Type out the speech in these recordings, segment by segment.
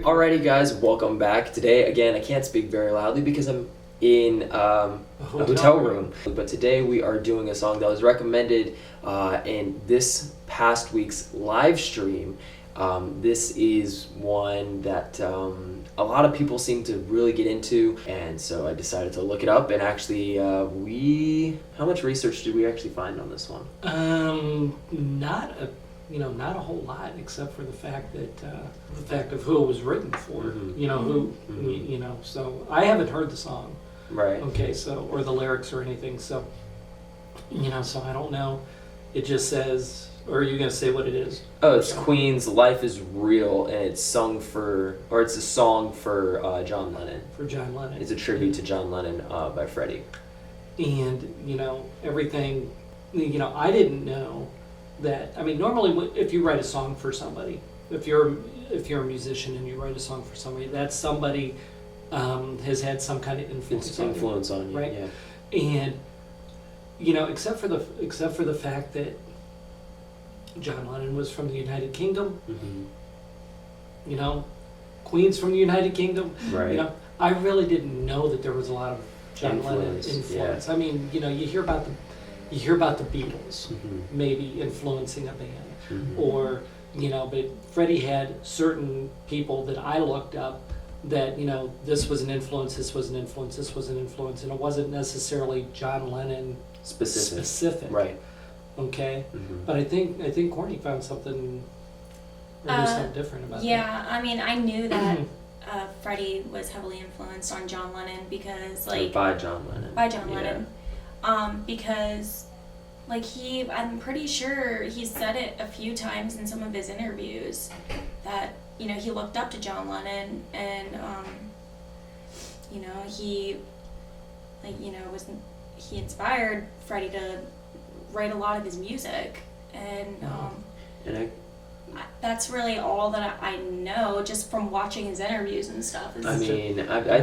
Alrighty guys, welcome back. Today, again, I can't speak very loudly because I'm in a hotel room. But today we are doing a song that was recommended in this past week's live stream. This is one that a lot of people seem to really get into, and so I decided to look it up. And actually, how much research did we actually find on this one? Not a whole lot, except for the fact of who it was written for. Mm-hmm. So I haven't heard the song. Right. Okay, so, or the lyrics or anything, so I don't know. It just says, or are you gonna say what it is? Oh, it's Queen's "Life Is Real," and it's it's a song for John Lennon. For John Lennon. It's a tribute to John Lennon by Freddie. And everything. I didn't know that. I mean, normally if you write a song for somebody, if you're a musician and you write a song for somebody, that somebody has had some kind of influence on you, right? Yeah. And except for the fact that John Lennon was from the United Kingdom, Queen's from the United Kingdom, right? I really didn't know that there was a lot of John Lennon influence. Yeah. I mean, you hear about the Beatles maybe influencing a band, or but Freddie had certain people that I looked up that this was an influence, this was an influence, this was an influence, and it wasn't necessarily John Lennon specific. Right. Okay. But I think Courtney found something different about that. Yeah, I mean, I knew that Freddie was heavily influenced on John Lennon because by John Lennon. Because I'm pretty sure he said it a few times in some of his interviews that he looked up to John Lennon, and he inspired Freddie to write a lot of his music, and that's really all that I know just from watching his interviews and stuff. I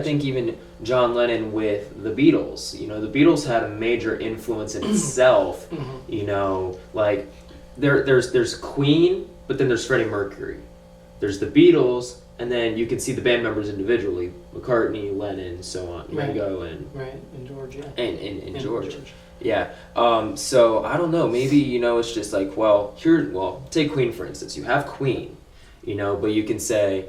think even John Lennon with the Beatles, the Beatles had a major influence in itself. There's Queen, but then there's Freddie Mercury. There's the Beatles, and then you can see the band members individually: McCartney, Lennon, so on, Ringo, and George, yeah, and George. Yeah. So I don't know. Maybe it's just take Queen for instance. You have Queen, but you can say,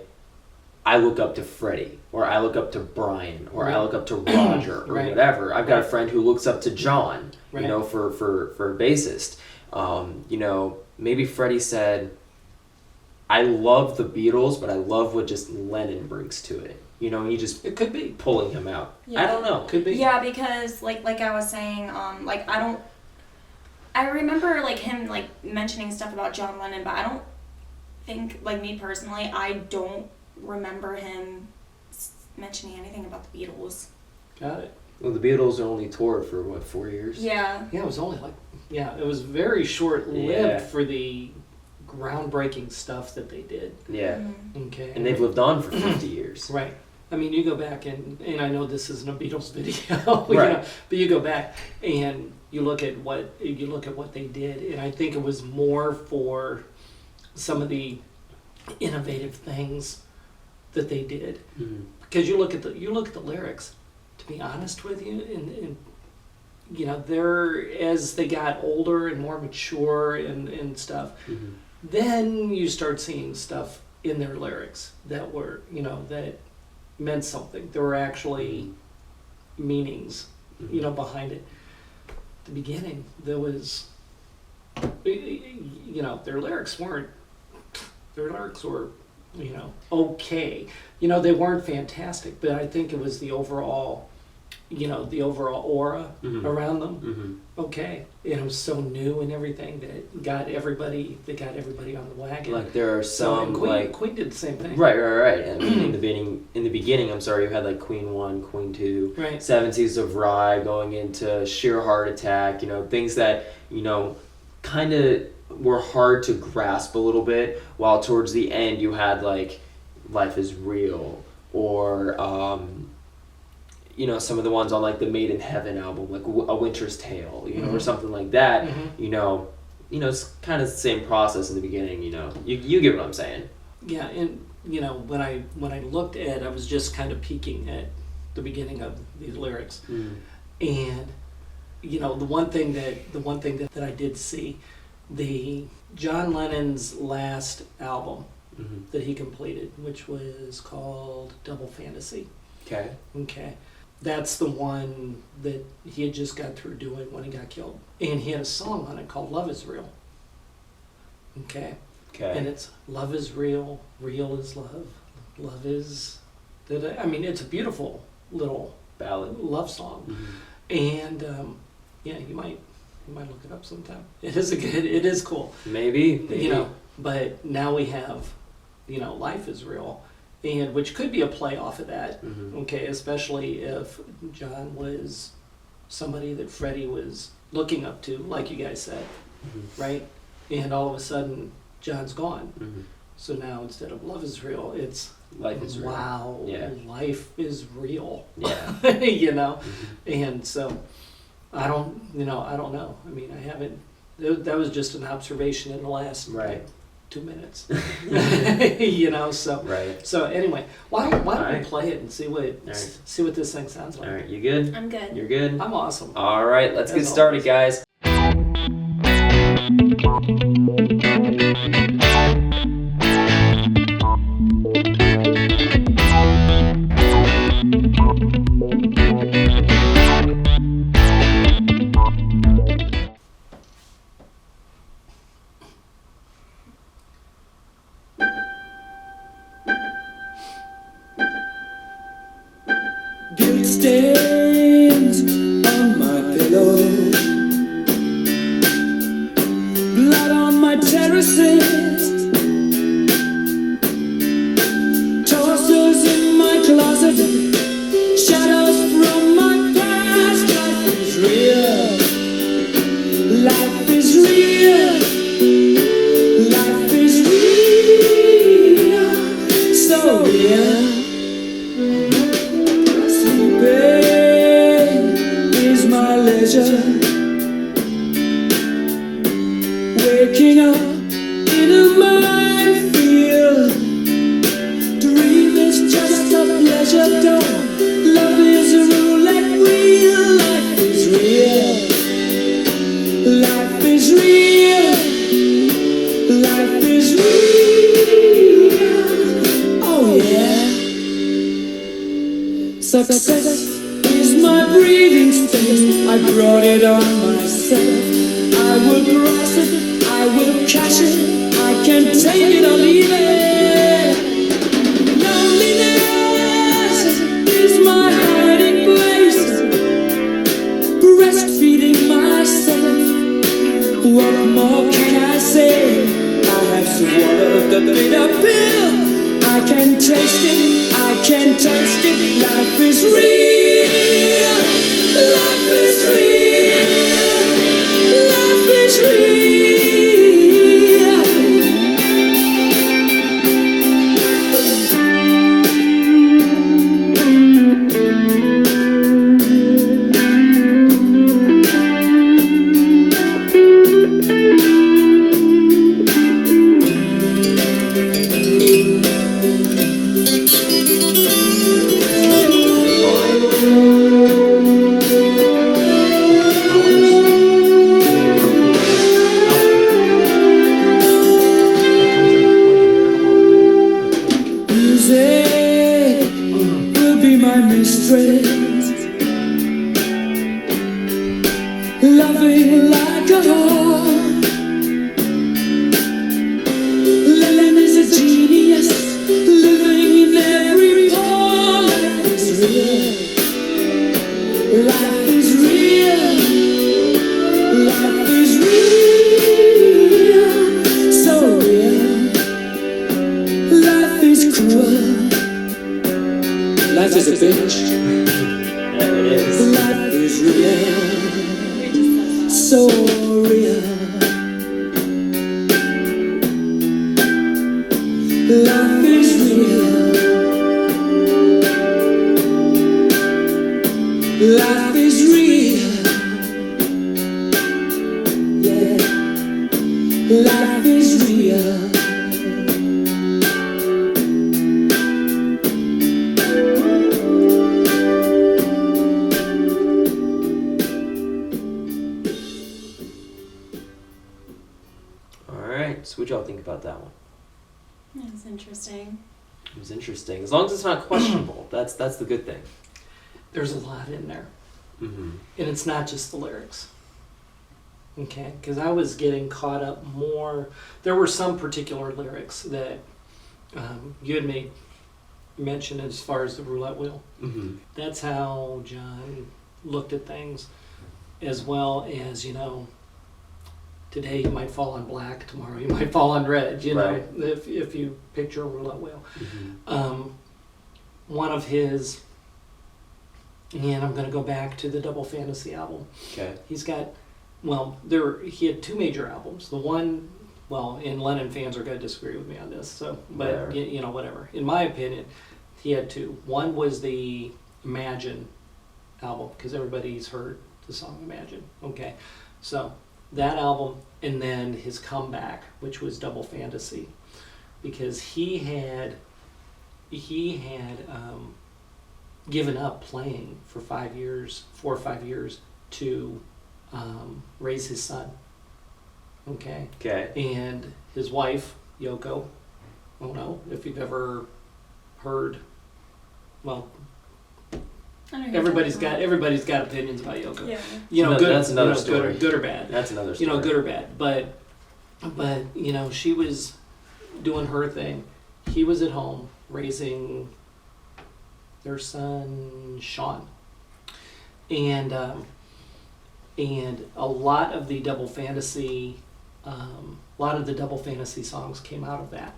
I look up to Freddie, or I look up to Brian, or I look up to Roger, or whatever. I've got a friend who looks up to John, for a bassist. Maybe Freddie said, I love the Beatles, but I love what just Lennon brings to it. It could be pulling him out. Yeah. I don't know. Could be. Yeah, because like I was saying, I remember him mentioning stuff about John Lennon, but I don't think, me personally, I don't remember him mentioning anything about the Beatles. Got it. Well, the Beatles only toured for 4 years? Yeah. Yeah, it was only it was very short-lived for the groundbreaking stuff that they did. Yeah. Okay. And they've lived on for 50 years. Right. I mean, you go back and I know this isn't a Beatles video, right. But you go back and you look at what they did, and I think it was more for some of the innovative things that they did. Because you look at the lyrics. To be honest with you, and they're, as they got older and more mature and stuff, then you start seeing stuff in their lyrics that were, that meant something. There were actually meanings, behind it. At the beginning, there was, their lyrics were, okay. They weren't fantastic, but I think it was the overall aura around them. Okay. And it was so new and everything that got everybody on the wagon. There are some, Queen did the same thing. Right. I mean, in the beginning, I'm sorry, you had Queen 1, Queen 2, right. 7 Seas of Rye, going into Sheer Heart Attack, things that, kind of were hard to grasp a little bit, while towards the end you had Life Is Real, or some of the ones on the Made in Heaven album, A Winter's Tale, or something like that. It's kind of the same process in the beginning. You get what I'm saying. Yeah, and when I looked at, I was just kind of peeking at the beginning of these lyrics, and the one thing that I did see, the John Lennon's last album that he completed, which was called Double Fantasy. Okay. That's the one that he had just got through doing when he got killed. And he had a song on it called Love Is Real. Okay. And it's love is real, real is love, love is... it's a beautiful little ballad, love song. And you might look it up sometime. It is cool. Maybe. But now we have, Life is Real, and which could be a play off of that. Okay, especially if John was somebody that Freddie was looking up to, like you guys said, right? And all of a sudden, John's gone. So now instead of love is real, it's life is real. Wow, life is real. Yeah. And so I don't know. I mean, I haven't. That was just an observation in the last 2 minutes. So right. So anyway, why don't we play it and see what this thing sounds like? All right, you good? I'm good. You're good? I'm awesome. All right, let's get started, guys. Guilt stains on my pillow, blood on my terraces, torsos in my closet, shadows from my past. Life is real, life is real, life is real, so real. Waking up in a minefield. Dream is just a pleasure dome. Love is a roulette wheel. Life is real. Life is real. Life is real. Oh yeah. Success is my breathing space. I brought it on myself. I will price it, I will cash it. I can take it or leave it. Loneliness is my hiding place. Breastfeeding myself. What more can I say? I have swallowed the bitter pill. I can taste it, I can taste it. Life is real. Life is real. Life is real. Loving like a heart. Lennon is a genius, living in every pore. Life is real. Life is real. Life is real. So real. Life is cruel. Life is a bitch. There it is. Life is real. So real. Life is real. Life is real. Yeah. Life is real. about that one? That's interesting. It was interesting. As long as it's not questionable, that's the good thing. There's a lot in there. Mm-hmm. And it's not just the lyrics. Okay? Because I was getting caught up more. There were some particular lyrics that you had made mention as far as the roulette wheel. Mm-hmm. That's how John looked at things, as well as, today you might fall on black, tomorrow you might fall on red, Right. if you picture a roulette wheel. Mm-hmm. One of his, and I'm going to go back to the Double Fantasy album. Okay. He's got, he had two major albums. The one, and Lennon fans are going to disagree with me on this, so, but, Whatever. whatever. In my opinion, he had two. One was the Imagine album, because everybody's heard the song Imagine. Okay. So, that album, and then his comeback, which was Double Fantasy, because he had given up playing for 4 or 5 years to raise his son. Okay. Okay. And his wife, Yoko Ono, if you've ever heard, I don't know everybody's got opinions about Yoko. Yeah. Good. That's another story. Good or bad. That's another story. Good or bad. But she was doing her thing. He was at home raising their son Sean, and a lot of the Double Fantasy, songs came out of that.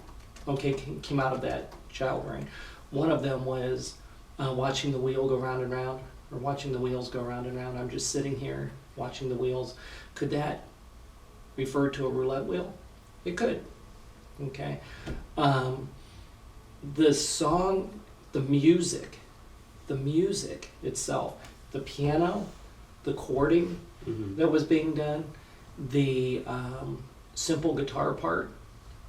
Okay, came out of that child reign. One of them was watching the wheel go round and round, or watching the wheels go round and round. I'm just sitting here watching the wheels. Could that refer to a roulette wheel? It could. Okay. The song, the music itself, the piano, the chording Mm-hmm. that was being done, the simple guitar part,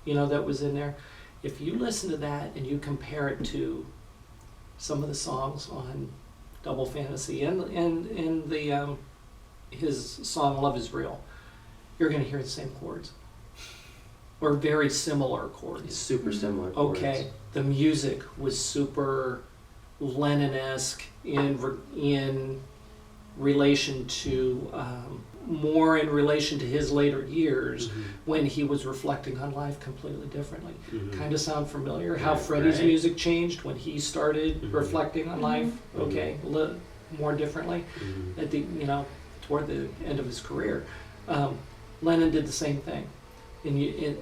that was in there. If you listen to that and you compare it to some of the songs on Double Fantasy and the his song Love Is Real, you're going to hear the same chords or very similar chords. It's super similar. Chords. Okay, the music was super Lennon-esque in relation to more in relation to his later years Mm-hmm. when he was reflecting on life completely differently. Mm-hmm. Kind of sound familiar? How Right, Freddie's right. music changed when he started Mhm. reflecting on life? Mhm. Okay, more differently Mm-hmm. at the toward the end of his career. Lennon did the same thing, and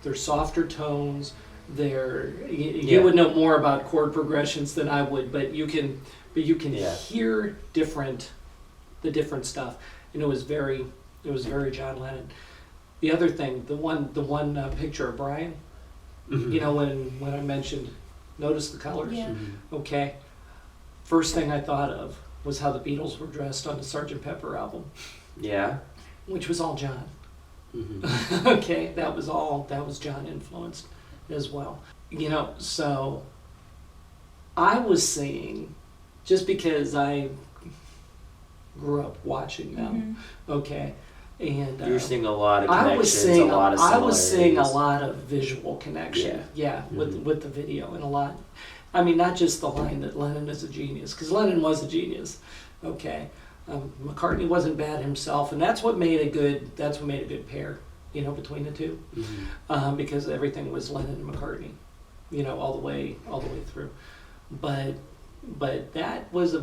they're softer tones. You Yeah. would know more about chord progressions than I would, but you can Yeah. hear the different stuff, and it was very John Lennon. The other thing, the one picture of Brian, Mm-hmm. when I mentioned, notice the colors. Yeah. Mm-hmm. Okay, first thing I thought of was how the Beatles were dressed on the Sgt. Pepper album, Yeah. which was all John. Mm-hmm. Okay, that was John influenced as well. So I was seeing, just because I grew up watching them, okay, and You were seeing a lot of I connections, was seeing a lot of similarities. I was seeing a lot of visual connection, Mhm. with the video, and a lot. I mean, not just the line that Lennon is a genius, because Lennon was a genius, okay. McCartney wasn't bad himself, and that's what made a good pair, between the two, Mm-hmm. because everything was Lennon and McCartney, all the way through. But that was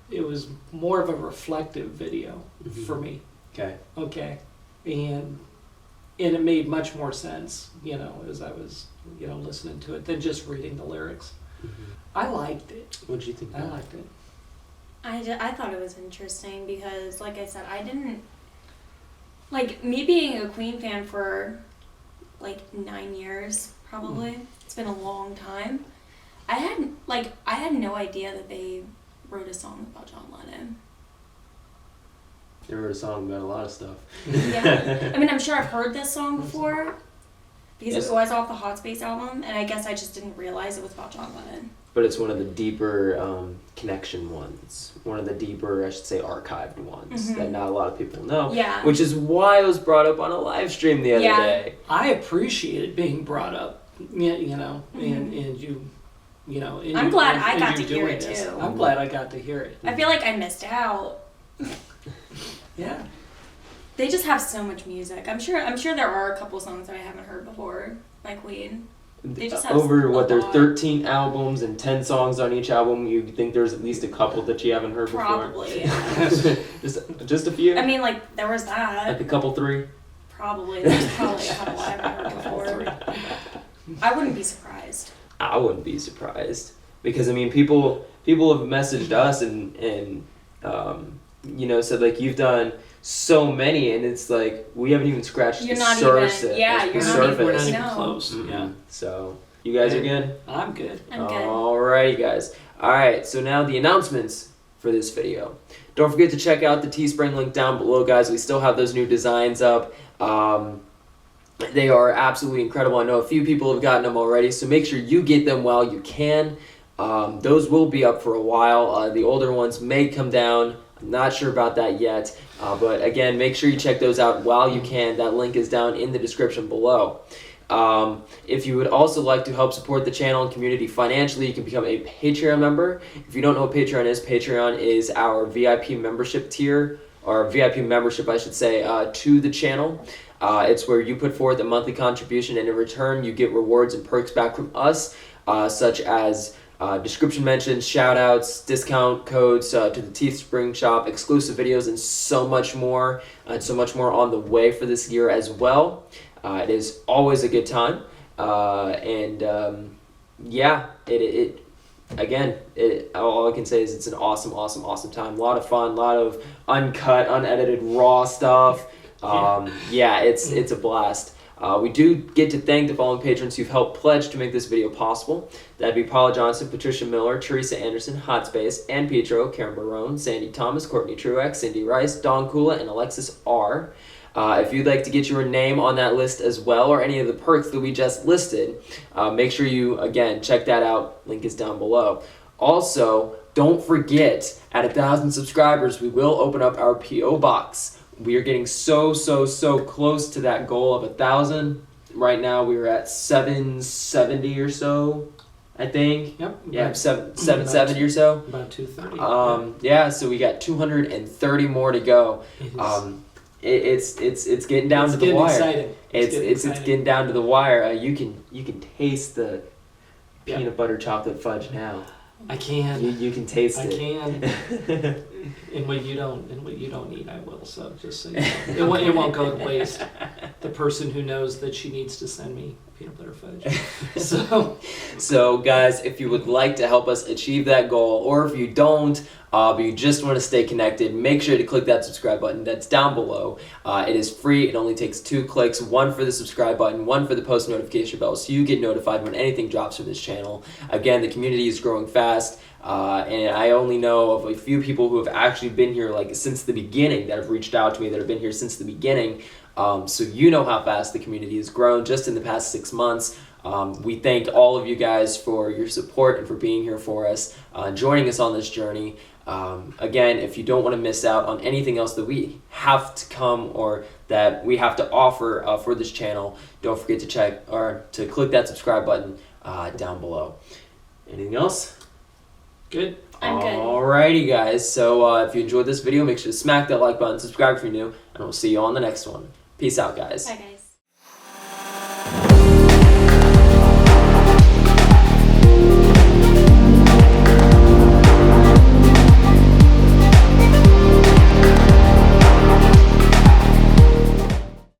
it was more of a reflective video Mhm. for me. Okay. Okay, and it made much more sense, as I was, listening to it than just reading the lyrics. Mm-hmm. I liked it. What did you think? I liked it. I thought it was interesting because, like I said, I didn't, like, me being a Queen fan for, 9 years, probably. It's been a long time. I had no idea that they wrote a song about John Lennon. They wrote a song about a lot of stuff. Yeah. I mean, I'm sure I've heard this song before, because Yes. it was off the Hot Space album, and I guess I just didn't realize it was about John Lennon. But it's one of the deeper connection ones. One of the deeper, I should say, archived ones that not a lot of people know. Yeah. Which is why it was brought up on a live stream the other day. I appreciate it being brought up, you know, and you know. And I'm you- glad and- I and got you to hear doing it, this. too. I'm glad I got to hear it. I feel like I missed out. Yeah. They just have so much music. I'm sure there are a couple songs that I haven't heard before by Queen. They just have Over a their lot. 13 albums and 10 songs on each album, you think there's at least a couple that you haven't heard Probably. before? just a few? I mean, like, there was that. Like a couple, 3? Probably. There's probably a couple I haven't heard before. I wouldn't be surprised. I wouldn't be surprised. Because, I mean, people have messaged us and you know, said, like, you've done so many, and it's like, we haven't even scratched You're the not surface. even- yeah, the you're not surface. We're not even No. close. Yeah. So, you guys are good? I'm good. I'm good. Alrighty, guys. Alright, so now the announcements for this video. Don't forget to check out the Teespring link down below, guys. We still have those new designs up. They are absolutely incredible. I know a few people have gotten them already, so make sure you get them while you can. Those will be up for a while. The older ones may come down. I'm not sure about that yet. But again, make sure you check those out while you can. That link is down in the description below. If you would also like to help support the channel and community financially, you can become a Patreon member. If you don't know what Patreon is our VIP membership tier, or VIP membership, I should say, to the channel. It's where you put forth a monthly contribution, and in return, you get rewards and perks back from us, such as description mentions, shout outs, discount codes to the Teespring shop, exclusive videos, and so much more. And so much more on the way for this year as well. It is always a good time. Yeah, all I can say is it's an awesome time. A lot of fun, a lot of uncut, unedited, raw stuff. Yeah, it's a blast. We do get to thank the following patrons who've helped pledge to make this video possible. That'd be Paula Johnson, Patricia Miller, Teresa Anderson, Hot Space, and Petro, Karen Barone, Sandy Thomas, Courtney Truax, Cindy Rice, Dawn Kula, and Alexis R. If you'd like to get your name on that list as well, or any of the perks that we just listed, make sure you, again, check that out. Link is down below. Also, don't forget, at 1,000 subscribers, we will open up our P.O. Box. We are getting so close to that goal of 1,000. Right now, we are at 770 or so, I think. Yep. Yeah, 770 or so. About 230. Yeah, so we got 230 more to go. It is. It's getting down to the wire. Exciting. It's getting down to the wire. You can taste the Yeah. peanut butter chocolate fudge now. I can. You can taste I it. can. And what you don't need, I will. So just so you know, it won't go to waste. The person who knows that she needs to send me peanut butter fudge. So guys, if you would like to help us achieve that goal, or if you don't, but you just want to stay connected, make sure to click that subscribe button that's down below. It is free. It only takes 2 clicks, one for the subscribe button, one for the post notification bell, so you get notified when anything drops from this channel. Again, the community is growing fast, and I only know of a few people who have actually been here like since the beginning, that have reached out to me, that have been here since the beginning. So you know how fast the community has grown just in the past 6 months. We thank all of you guys for your support and for being here for us, joining us on this journey. Again, if you don't want to miss out on anything else that we have to come or that we have to offer for this channel, don't forget to check or to click that subscribe button down below. Anything else? Good. I'm good. Alrighty, guys. So if you enjoyed this video, make sure to smack that like button, subscribe if you're new, and we'll see you on the next one. Peace out, guys. Bye, guys.